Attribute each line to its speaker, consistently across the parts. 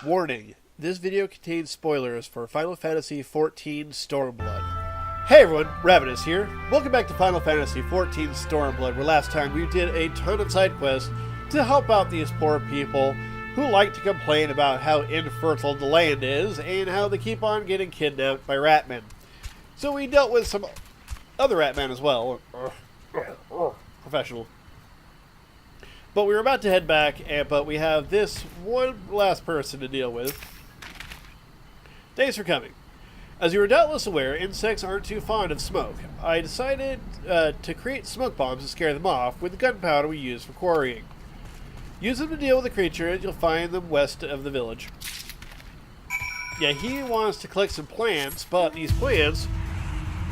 Speaker 1: Warning, this video contains spoilers for Final Fantasy XIV Stormblood. Hey everyone, Ravinous here. Welcome back to Final Fantasy XIV Stormblood, where last time we did a ton of side quests to help out these poor people who like to complain about how infertile the land is and how they keep on getting kidnapped by ratmen. So we dealt with some other ratmen as well. Professional. But we were about to head back, but we have this one last person to deal with. Thanks for coming. As you are doubtless aware, insects aren't too fond of smoke. I decided to create smoke bombs to scare them off with the gunpowder we use for quarrying. Use them to deal with the creatures. You'll find them west of the village. Yeah, he wants to collect some plants, but these plants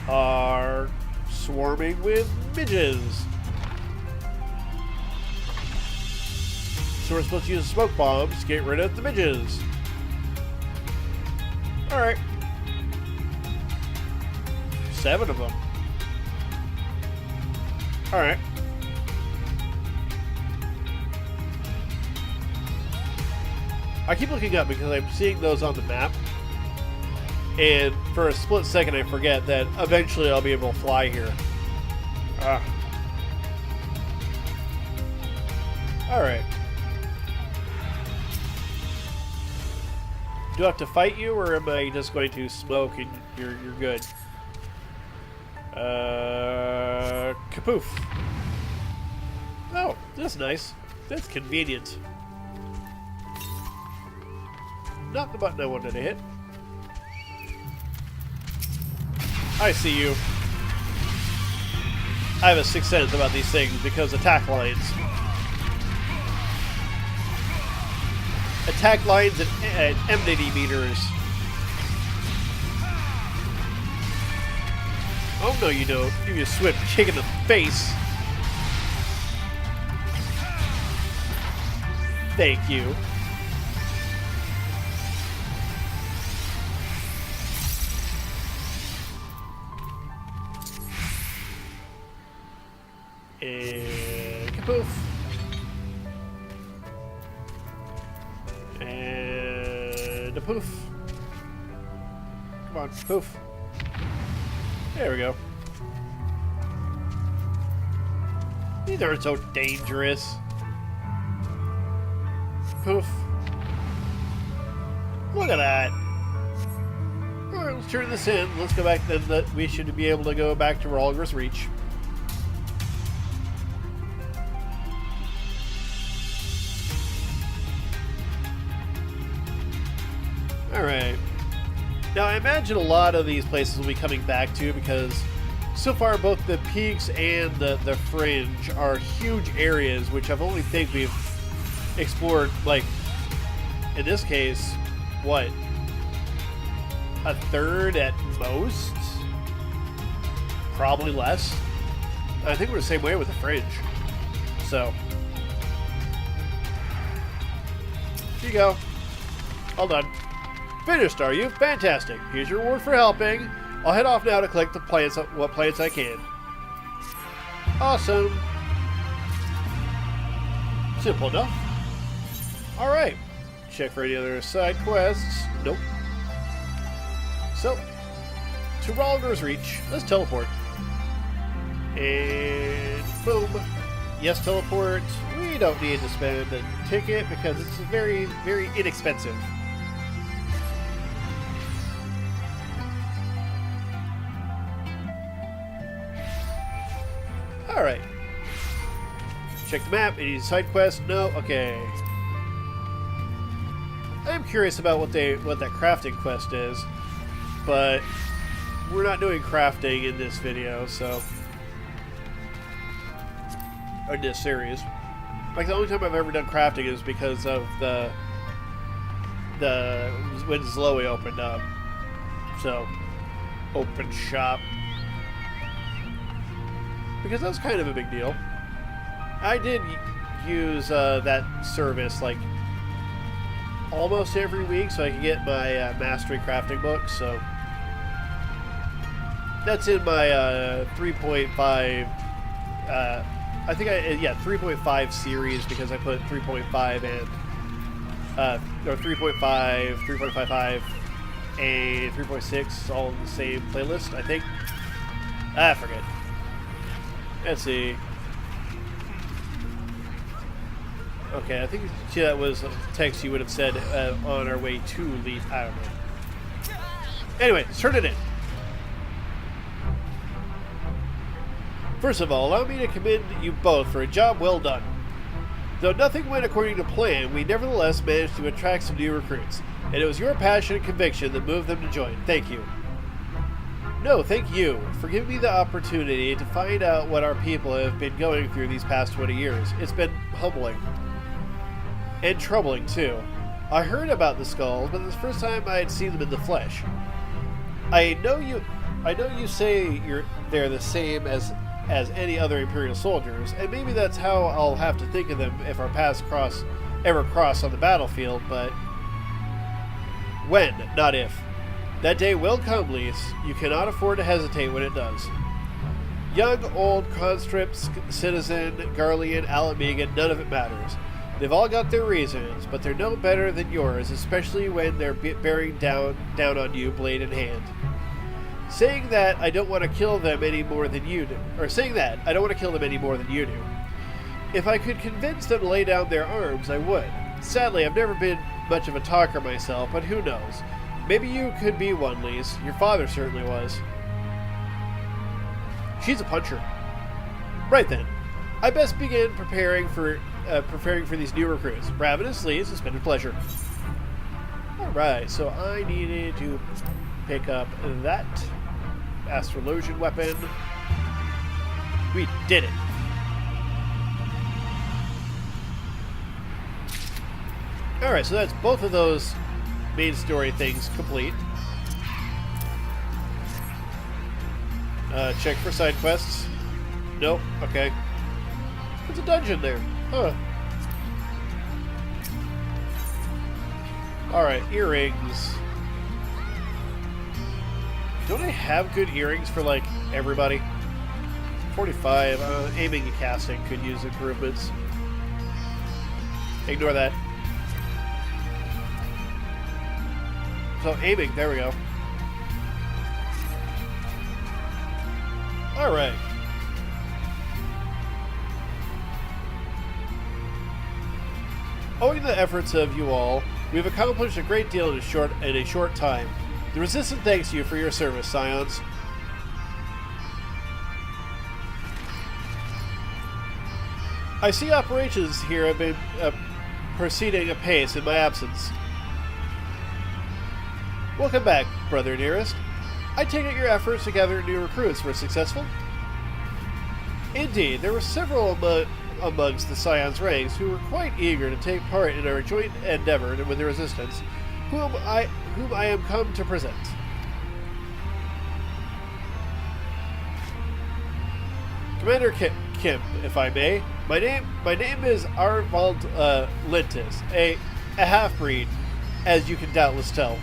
Speaker 1: are swarming with midges. So we're supposed to use smoke bombs to get rid of the midges. Alright. 7 of them. Alright. I keep looking up because I'm seeing those on the map. And for a split second I forget that eventually I'll be able to fly here. Alright. Do I have to fight you, or am I just going to smoke and you're good? Kapoof. Oh, that's nice. That's convenient. Not the button I wanted to hit. I see you. I have a sixth sense about these things because attack lines. Attack lines and enmity meters. Oh no, you don't. Give you a swift kick in the face. Thank you. And kapoof. And a poof. Come on, poof. There we go. These aren't so dangerous. Poof. Look at that. Alright, let's turn this in. Let's go back then. We should be able to go back to Ravinous Reach. Alright. Now I imagine a lot of these places will be coming back to because so far both the peaks and the fringe are huge areas which I only think we've explored, like, in this case, what? A third at most? Probably less. I think we're the same way with the fringe. So. Here you go. All done. Finished, are you? Fantastic. Here's your reward for helping. I'll head off now to collect the plants, what plants I can. Awesome. Simple enough. Alright. Check for any other side quests. Nope. So, to Ravinous Reach. Let's teleport. And boom. Yes, teleport. We don't need to spend a ticket because it's very, very inexpensive. Alright. Check the map. Any side quests? No? Okay. I am curious about what that crafting quest is, but we're not doing crafting in this video, so, or in this series. Like, the only time I've ever done crafting is because of the when Zoe opened up. So, open shop. Because that's kind of a big deal. I did use that service like almost every week so I could get my mastery crafting book. So that's in my 3.5. I think 3.5 series because I put 3.5 and or 3.5, 3.55, and 3.6 all in the same playlist, I think. I forget. Let's see. Okay, I think that was a text you would have said on our way to Leaf. I don't know. Anyway, let's turn it in. First of all, allow me to commend you both for a job well done. Though nothing went according to plan, we nevertheless managed to attract some new recruits, and it was your passion and conviction that moved them to join. Thank you. No, thank you for giving me the opportunity to find out what our people have been going through these past 20 years. It's been humbling. And troubling, too. I heard about the skulls, but it's the first time I had seen them in the flesh. I know you say they're the same as any other Imperial soldiers, and maybe that's how I'll have to think of them if our paths ever cross on the battlefield, but when, not if. That day will come, Lise. You cannot afford to hesitate when it does. Young, old, conscript, citizen, Garlean, Alamegan, none of it matters. They've all got their reasons, but they're no better than yours, especially when they're bearing down on you, blade in hand. Saying that I don't want to kill them any more than you do. If I could convince them to lay down their arms, I would. Sadly, I've never been much of a talker myself, but who knows? Maybe you could be one, Lise. Your father certainly was. She's a puncher. Right then. I best begin preparing for these new recruits. Ravinous, Lise, it's been a pleasure. Alright, so I needed to pick up that astrologian weapon. We did it. Alright, so that's both of those main story things complete. Check for side quests. Nope, okay. There's a dungeon there. Huh. Alright, earrings. Don't I have good earrings for, like, everybody? 45. Aiming and casting could use improvements. Ignore that. So, aiming, there we go. Alright. Owing to the efforts of you all, we've accomplished a great deal in a short time. The Resistance thanks you for your service, Scions. I see operations here have been proceeding apace in my absence. Welcome back, brother dearest. I take it your efforts to gather new recruits were successful? Indeed, there were several amongst the Scion's ranks who were quite eager to take part in our joint endeavor with the Resistance, whom I am come to present. Commander Kemp, if I may. My name is Arvald Lintus, a half-breed, as you can doubtless tell.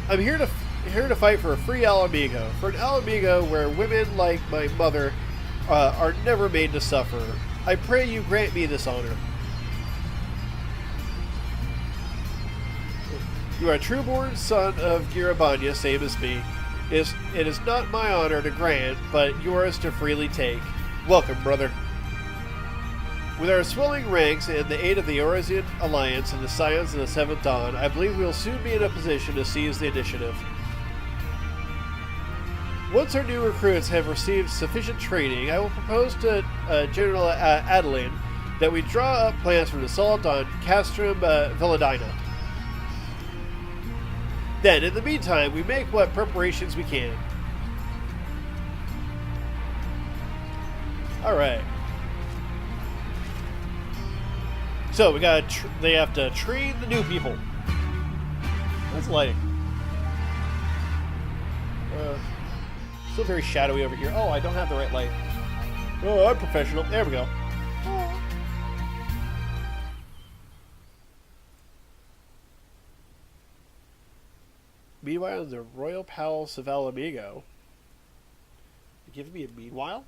Speaker 1: I'm here to fight for a free Alamigo, for an Alamigo where women like my mother are never made to suffer. I pray you grant me this honor. You are a true-born son of Girabanya, same as me. It is not my honor to grant, but yours to freely take. Welcome, brother. With our swelling ranks and the aid of the Orosian Alliance and the Scions of the Seventh Dawn, I believe we will soon be in a position to seize the initiative. Once our new recruits have received sufficient training, I will propose to General Adeline that we draw up plans for an assault on Castrum Villadina. Then, in the meantime, we make what preparations we can. Alright. So, they have to train the new people. That's lighting. Still very shadowy over here. Oh, I don't have the right light. Oh, I'm professional. There we go. Oh. Meanwhile, in the Royal Palace of Alamigo. You giving me a meanwhile?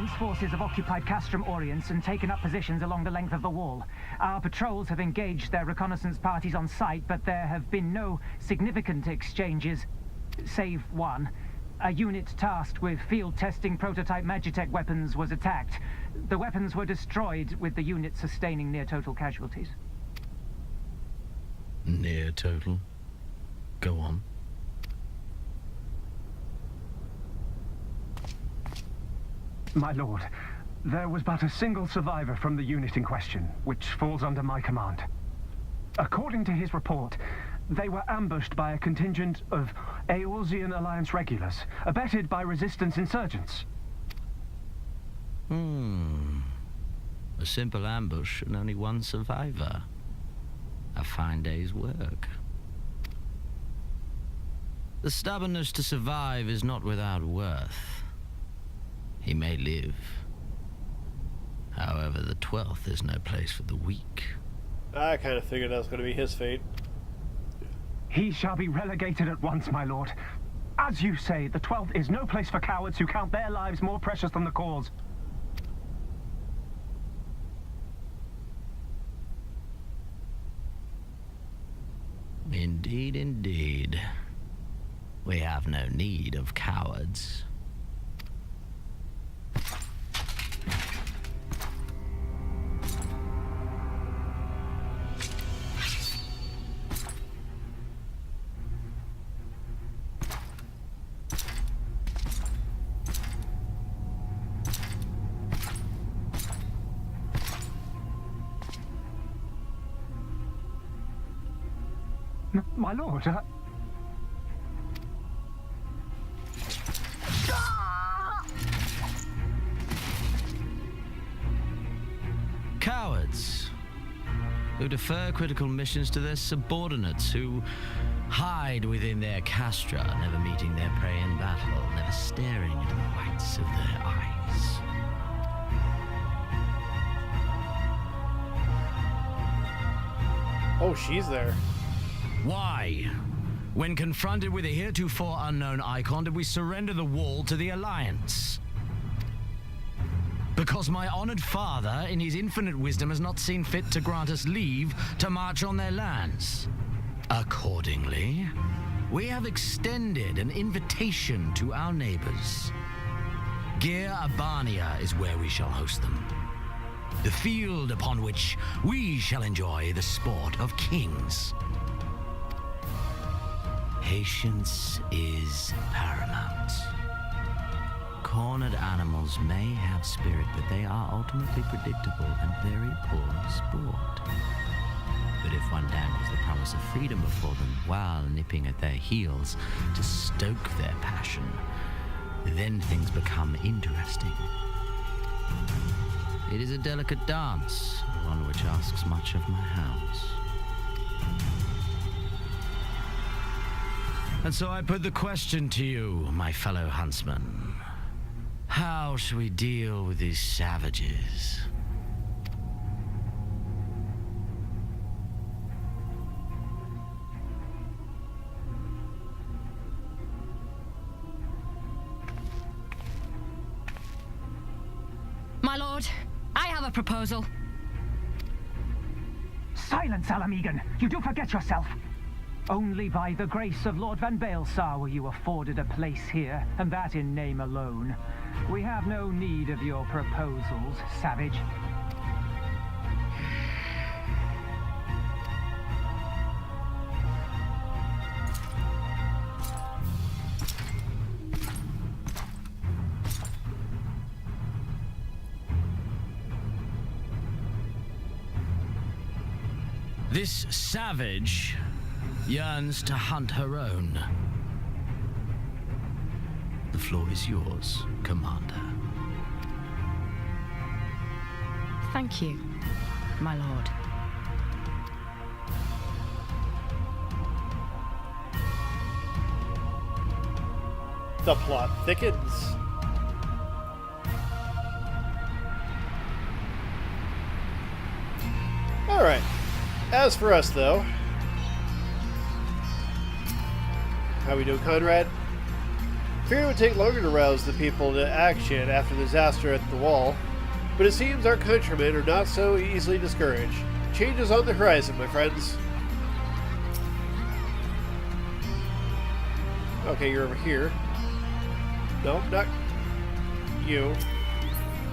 Speaker 2: Alliance forces have occupied Castrum Orients and taken up positions along the length of the wall. Our patrols have engaged their reconnaissance parties on site, but there have been no significant exchanges, save one. A unit tasked with field testing prototype Magitech weapons was attacked. The weapons were destroyed, with the unit sustaining near-total casualties.
Speaker 3: Near-total? Go on.
Speaker 4: My lord, there was but a single survivor from the unit in question, which falls under my command. According to his report, they were ambushed by a contingent of Eorzean Alliance regulars, abetted by resistance insurgents.
Speaker 3: A simple ambush and only one survivor. A fine day's work. The stubbornness to survive is not without worth. He may live. However, the 12th is no place for the weak.
Speaker 1: I kind of figured that was going to be his fate.
Speaker 4: He shall be relegated at once, my lord. As you say, the 12th is no place for cowards who count their lives more precious than the cause.
Speaker 3: Indeed, indeed. We have no need of cowards.
Speaker 4: My lord,
Speaker 3: Cowards who defer critical missions to their subordinates, who hide within their castra, never meeting their prey in battle, never staring into the whites of their eyes.
Speaker 1: Oh, she's there.
Speaker 3: Why? When confronted with a heretofore unknown icon, did we surrender the wall to the Alliance? Because my honored father, in his infinite wisdom, has not seen fit to grant us leave to march on their lands. Accordingly, we have extended an invitation to our neighbors. Gir Abania is where we shall host them. The field upon which we shall enjoy the sport of kings. Patience is paramount. Cornered animals may have spirit, but they are ultimately predictable and very poor sport. But if one dangles the promise of freedom before them while nipping at their heels to stoke their passion, then things become interesting. It is a delicate dance, one which asks much of my hounds. And so I put the question to you, my fellow huntsman. How shall we deal with these savages?
Speaker 5: My lord, I have a proposal.
Speaker 2: Silence, Alamegan! You do forget yourself! Only by the grace of Lord Van Baelsar were you afforded a place here, and that in name alone. We have no need of your proposals, savage.
Speaker 3: This savage yearns to hunt her own. The floor is yours, Commander.
Speaker 5: Thank you, my lord.
Speaker 1: The plot thickens. Alright. As for us, though... How we doing, Conrad? Feared it would take longer to rouse the people to action after the disaster at the wall, but it seems our countrymen are not so easily discouraged. Change is on the horizon, my friends. Okay, you're over here. No, not you.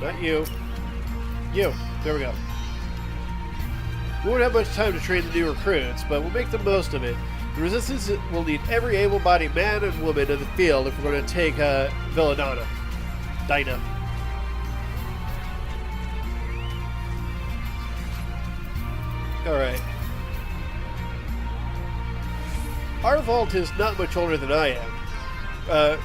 Speaker 1: Not you. You. There we go. We won't have much time to train the new recruits, but we'll make the most of it. The Resistance will need every able-bodied man and woman in the field if we're going to take Villadana. Dinah. Alright. Our vault is not much older than I am.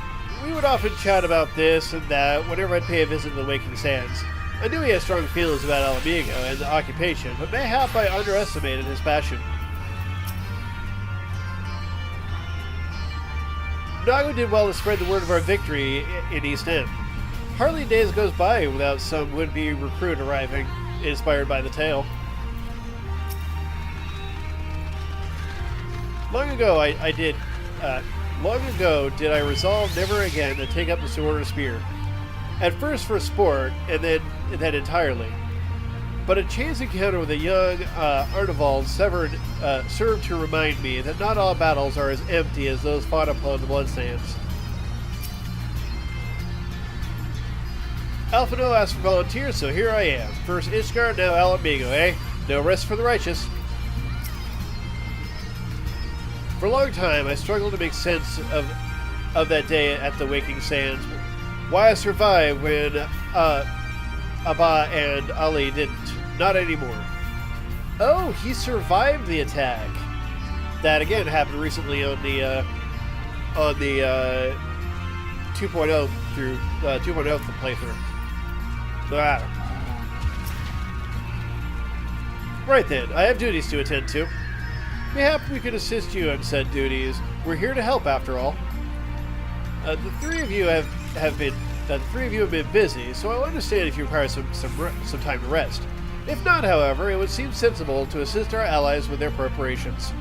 Speaker 1: We would often chat about this and that whenever I'd pay a visit to the Waking Sands. I knew he had strong feelings about Alamigo and the occupation, but mayhap I underestimated his passion. Nago did well to spread the word of our victory in East End. Hardly days goes by without some would-be recruit arriving, inspired by the tale. Long ago did I resolve never again to take up the sword or spear. At first for sport, and then entirely. But a chance encounter with a young Arnivald served to remind me that not all battles are as empty as those fought upon the bloodsands. Alphino asked for volunteers, so here I am. First Ishgard, now Alamigo, eh? No rest for the righteous. For a long time, I struggled to make sense of that day at the Waking Sands. Why I survived when Abba and Ali didn't. Not anymore. Oh, he survived the attack. That again happened recently on the 2.0 through 2.0 playthrough. Right then, I have duties to attend to. Mayhap we could assist you on said duties. We're here to help, after all. The three of you have been busy, so I'll understand if you require some time to rest. If not, however, it would seem sensible to assist our allies with their preparations.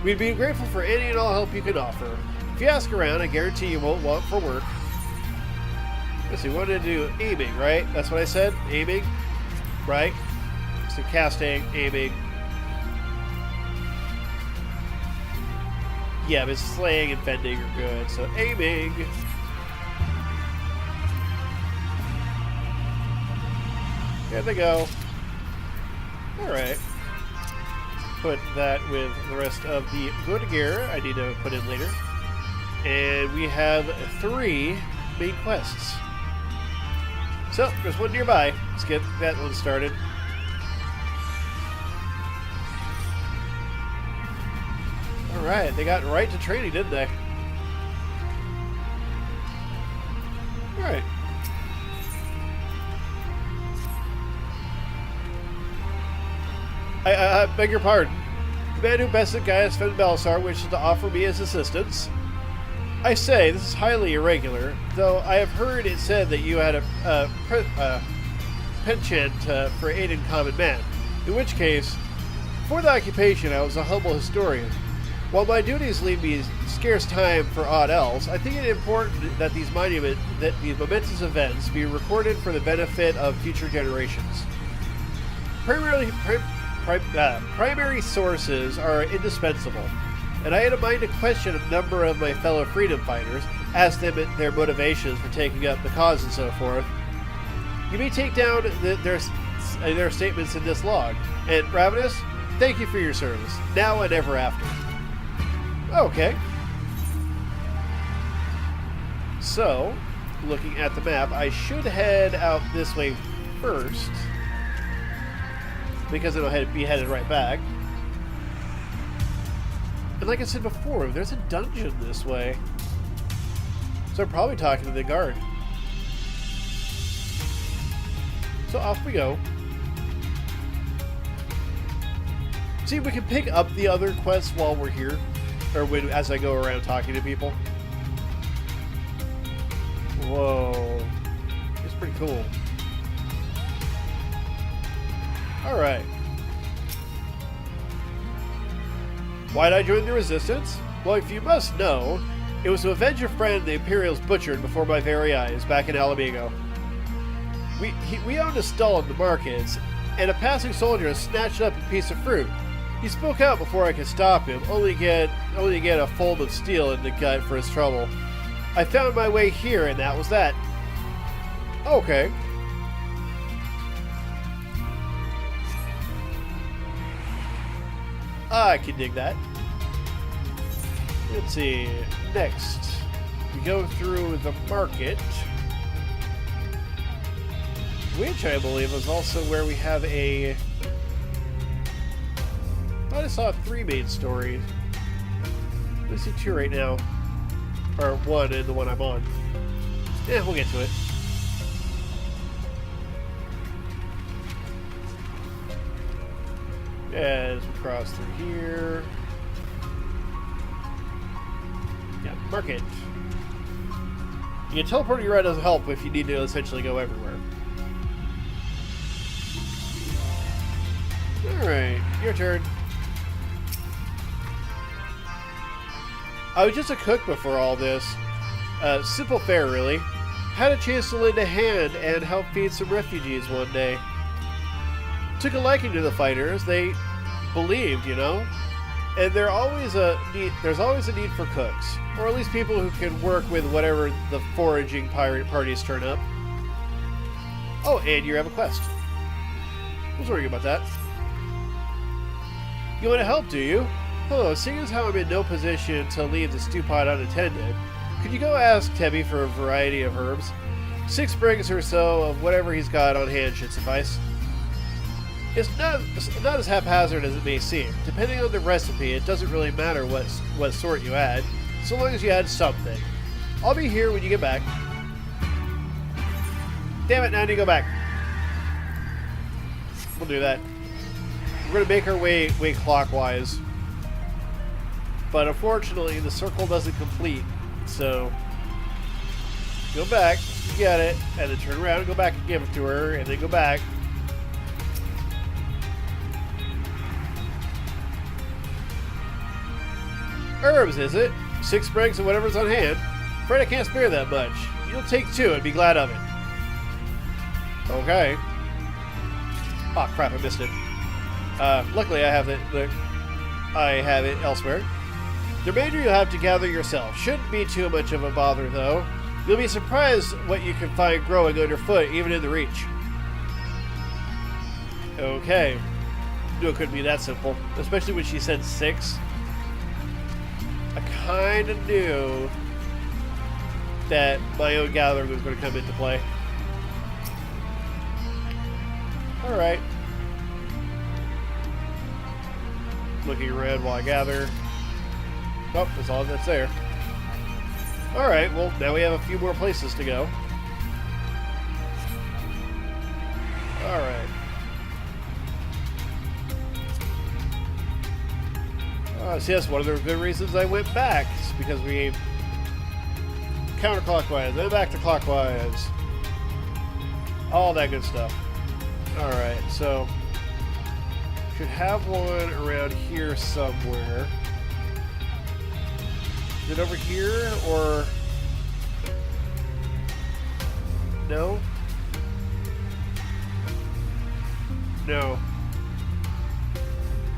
Speaker 1: We'd be grateful for any and all help you can offer. If you ask around, I guarantee you won't want for work. Let's see, we wanted to do aiming, right? That's what I said? Aiming? Right? So casting, aiming. Yeah, but slaying and fending are good, so aiming. There they go. Alright. Put that with the rest of the good gear I need to put in later. And we have 3 main quests. So, there's one nearby. Let's get that one started. Alright, they got right to training, didn't they? Alright. I beg your pardon. The man who bested Gaius Fen Belisar wishes to offer me his assistance. I say, this is highly irregular, though I have heard it said that you had a penchant for aiding common man, in which case, for the occupation I was a humble historian. While my duties leave me scarce time for aught else, I think it important that these momentous events be recorded for the benefit of future generations. Primary sources are indispensable, and I had a mind to question a number of my fellow freedom fighters, ask them their motivations for taking up the cause and so forth. You may take down their statements in this log, and Ravinous, thank you for your service, now and ever after. Okay. So, looking at the map, I should head out this way first, because it'll be headed right back. And like I said before, there's a dungeon this way. So I'm probably talking to the guard. So off we go. See if we can pick up the other quests while we're here. Or as I go around talking to people. Whoa. It's pretty cool. Alright. Why'd I join the Resistance? Well, if you must know, It was to avenge a friend the Imperials butchered before my very eyes back in Alamigo. We owned a stall in the markets, and a passing soldier snatched up a piece of fruit. He spoke out before I could stop him, only to get a fold of steel in the gut for his trouble. I found my way here, and that was that. Okay. I can dig that. Let's see. Next, we go through the market, which I believe is also where we have a... I thought I saw 3 main stories. I see 2 right now. Or 1 in the one I'm on. Yeah, we'll get to it. As we cross through here. Yeah, market. You can teleport your ride as help if you need to essentially go everywhere. Alright, your turn. I was just a cook before all this. Simple fare, really. Had a chance to lend a hand and help feed some refugees one day. Took a liking to the fighters. They believed, you know? And there's always a need for cooks. Or at least people who can work with whatever the foraging pirate parties turn up. Oh, and you have a quest. I was worrying about that. You want to help, do you? Hello, seeing as how I'm in no position to leave the stew pot unattended, could you go ask Tebby for a variety of herbs? 6 sprigs or so of whatever he's got on hand should suffice. It's not as haphazard as it may seem. Depending on the recipe, it doesn't really matter what sort you add, so long as you add something. I'll be here when you get back. Damn it, now I need to go back. We'll do that. We're going to make our way clockwise. But unfortunately, the circle doesn't complete, so go back, get it, and then turn around and go back and give it to her, and then go back. Herbs, is it? 6 sprigs of whatever's on hand. Afraid I can't spare that much. You'll take 2 and be glad of it. Okay. Oh crap, I missed it. Luckily I have it elsewhere. The remainder you'll have to gather yourself. Shouldn't be too much of a bother, though. You'll be surprised what you can find growing underfoot, even in the reach. Okay. Knew it couldn't be that simple. Especially when she said 6. I kind of knew that my own gathering was going to come into play. Alright. Looking around while I gather. Oh, that's all that's there. Alright, well, now we have a few more places to go. Alright. So yes, one of the good reasons I went back is because we counterclockwise, then back to clockwise. All that good stuff. Alright, so should have one around here somewhere. Is it over here, or... No? No.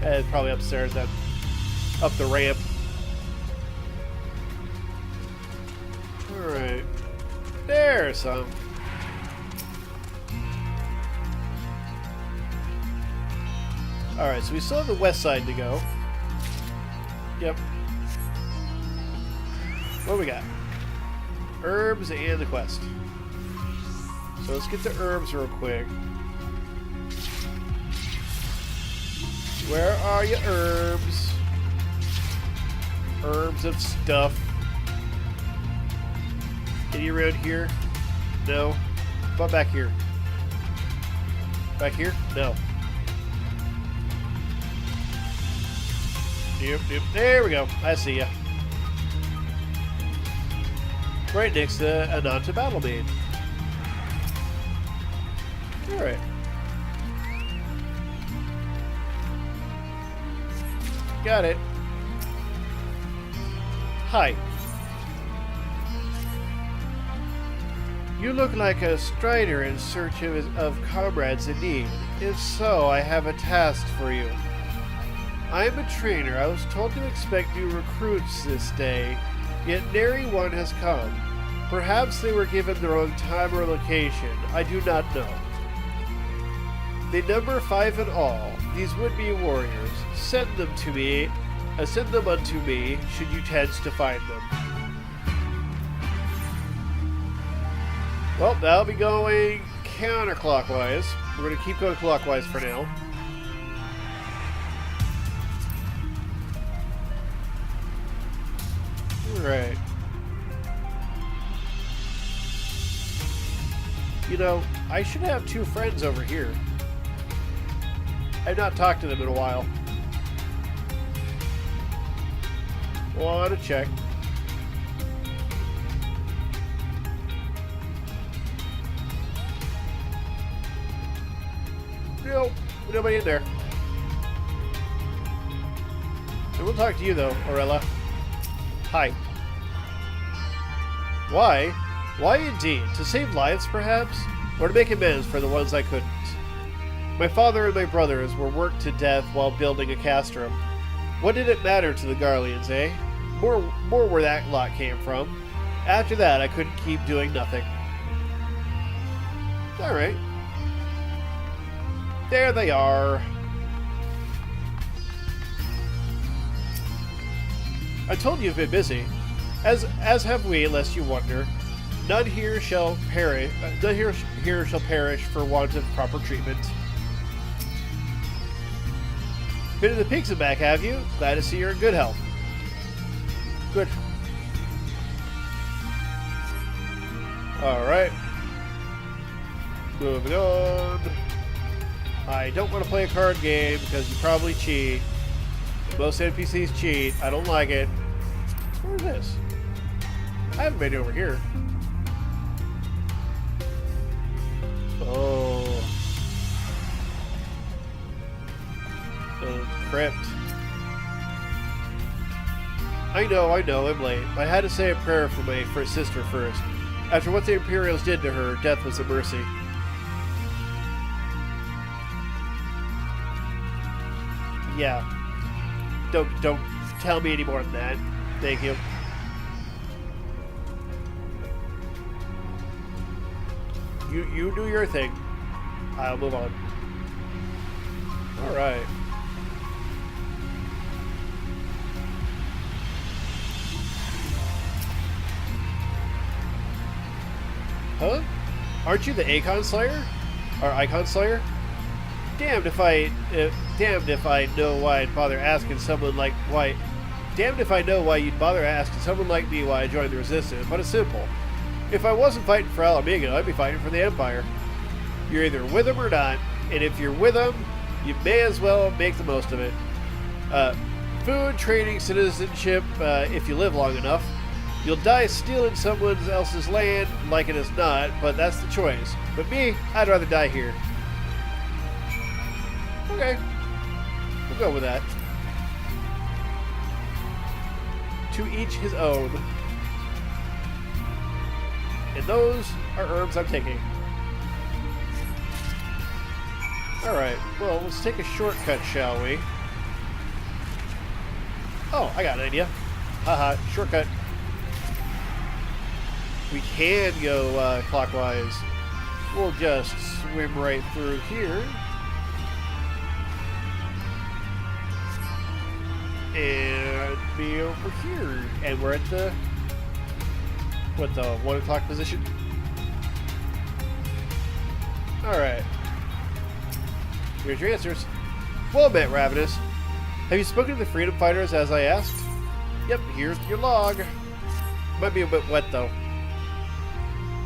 Speaker 1: It's probably upstairs then. Up the ramp. Alright. There's some. Alright, so we still have the west side to go. Yep. What do we got? Herbs and the quest. So let's get the herbs real quick. Where are you, herbs? Herbs of stuff. Any around here? No. How about back here? Back here? No. Yep. There we go. I see ya. Right next to Ananta Battle Maid. Alright. Got it. Hi. You look like a strider in search of comrades in need. If so, I have a task for you. I am a trainer. I was told to expect new recruits this day, yet nary one has come. Perhaps they were given the wrong time or location. I do not know. They number 5 in all. These would-be warriors. Send them to me. Send them unto me, should you chance to find them. Well, that'll be going counterclockwise. We're going to keep going clockwise for now. Alright. You know, I should have 2 friends over here. I've not talked to them in a while. Want to check. Nope, nobody in there. So we'll talk to you though, Orella. Hi. Why? Why indeed? To save lives, perhaps? Or to make amends for the ones I couldn't? My father and my brothers were worked to death while building a castrum. What did it matter to the Garleans, eh? More where that lot came from. After that, I couldn't keep doing nothing. Alright. There they are. I told you you've been busy. As have we, lest you wonder. None here shall perish. None here shall perish for want of proper treatment. Been to the pigs and back, have you? Glad to see you're in good health. Good. Alright. Moving on. I don't want to play a card game because you probably cheat. Most NPCs cheat. I don't like it. Where's this? I haven't been over here. Oh. The crypt. I know, I'm late. I had to say a prayer for my first sister first. After what the Imperials did to her, death was a mercy. Yeah. Don't tell me any more than that. Thank you. You do your thing. I'll move on. Alright. Huh? Aren't you the Icon Slayer? Or Icon Slayer? Damned if I know why I'd bother asking someone like why. Damned if I know why you'd bother asking someone like me why I joined the Resistance. But it's simple. If I wasn't fighting for Alamigo, I'd be fighting for the Empire. You're either with them or not, and if you're with them, you may as well make the most of it. Food, training, citizenship, if you live long enough. You'll die stealing someone else's land, like it is not, but that's the choice. But me, I'd rather die here. Okay. We'll go with that. To each his own. And those are herbs I'm taking. Alright, well, let's take a shortcut, shall we? Oh, I got an idea. Haha, shortcut. We can go clockwise. We'll just swim right through here. And be over here. And we're at the... what, the 1 o'clock position? Alright. Here's your answers. Well met, Ravinous. Have you spoken to the freedom fighters as I asked? Yep, here's your log. Might be a bit wet, though.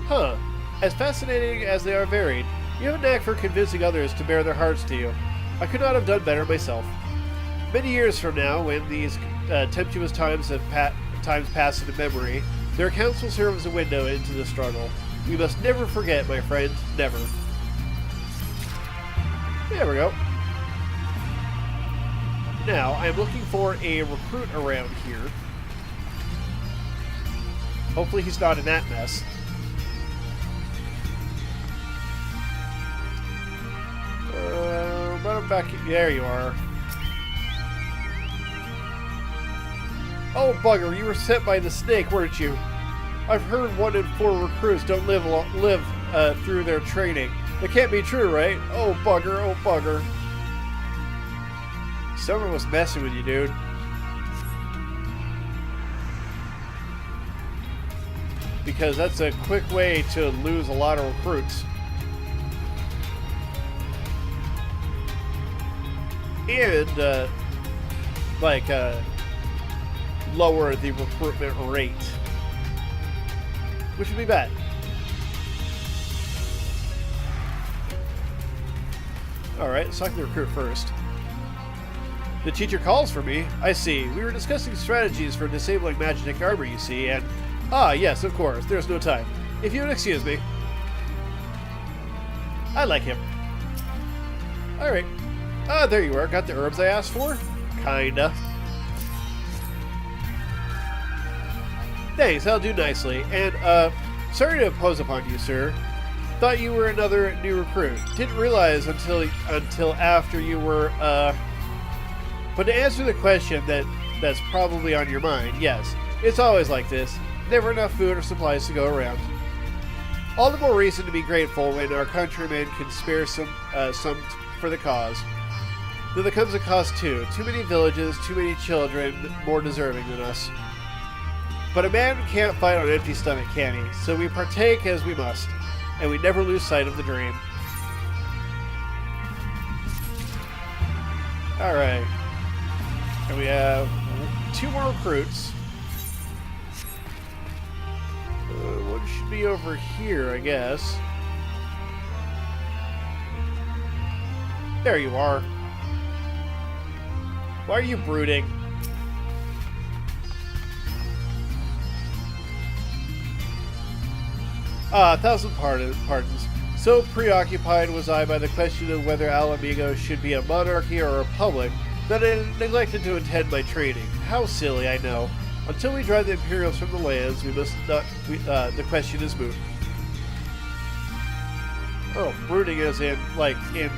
Speaker 1: Huh. As fascinating as they are varied, you have a knack for convincing others to bare their hearts to you. I could not have done better myself. Many years from now, when these tempestuous times pass into memory, their accounts will serve as a window into the struggle. We must never forget, my friend, never. There we go. Now, I'm looking for a recruit around here. Hopefully he's not in that mess. back. There you are. Oh, bugger, you were sent by the snake, weren't you? I've heard 1 in 4 recruits don't live through their training. That can't be true, right? Oh, bugger, oh, bugger. Someone was messing with you, dude. Because that's a quick way to lose a lot of recruits. And, lower the recruitment rate. Which would be bad. Alright, so I can recruit first. The teacher calls for me. I see. We were discussing strategies for disabling magic armor, you see, and... Ah, yes, of course. There's no time. If you would excuse me. I like him. Alright. Ah, there you are. Got the herbs I asked for? Kinda. Thanks, I'll do nicely. And, sorry to impose upon you, sir. Thought you were another new recruit. Didn't realize until after you were, But to answer the question that's probably on your mind, yes, it's always like this. Never enough food or supplies to go around. All the more reason to be grateful when our countrymen can spare some for the cause. Though there comes a cost too. Too many villages, too many children, more deserving than us. But a man can't fight on an empty stomach, can he? So we partake as we must, and we never lose sight of the dream. Alright. And we have 2 more recruits. One should be over here, I guess. There you are. Why are you brooding? Ah, 1,000 pardons. So preoccupied was I by the question of whether Alamigo should be a monarchy or a republic that I neglected to attend my training. How silly, I know. Until we drive the Imperials from the lands, we must not. The question is moot. Oh, brooding as in, like, in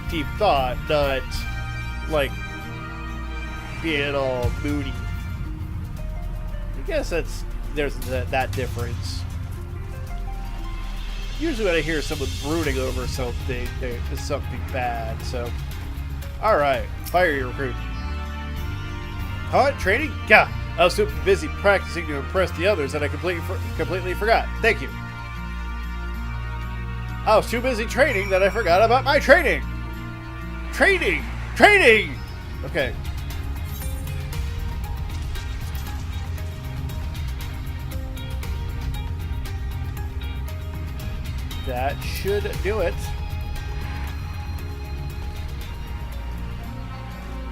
Speaker 1: deep thought, not, like, being all moody. I guess there's that difference. Usually when I hear someone brooding over something, it's something bad, so. Alright, fire your recruit. Huh? Training? Gah! I was so busy practicing to impress the others that I completely forgot. Thank you. I was too busy training that I forgot about my training! Training! Training! Okay. That should do it.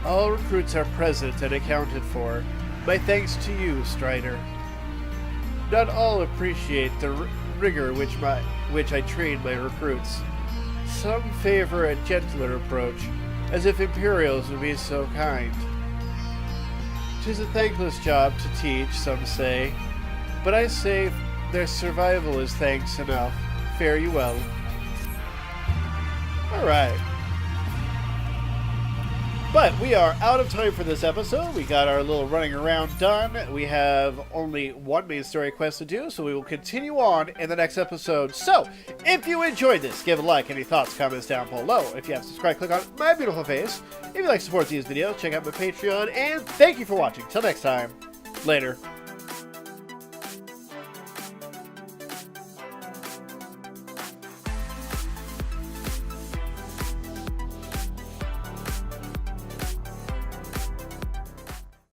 Speaker 1: All recruits are present and accounted for. My thanks to you, Strider. Not all appreciate the rigor which I train my recruits. Some favor a gentler approach, as if Imperials would be so kind. 'Tis a thankless job to teach, some say, but I say their survival is thanks enough. Fare you well. Alright. But we are out of time for this episode. We got our little running around done. We have only one main story quest to do, so we will continue on in the next episode. So, if you enjoyed this, give a like. Any thoughts, comments down below. If you haven't subscribed, click on my beautiful face. If you'd like to support these videos, check out my Patreon. And thank you for watching. Till next time, later.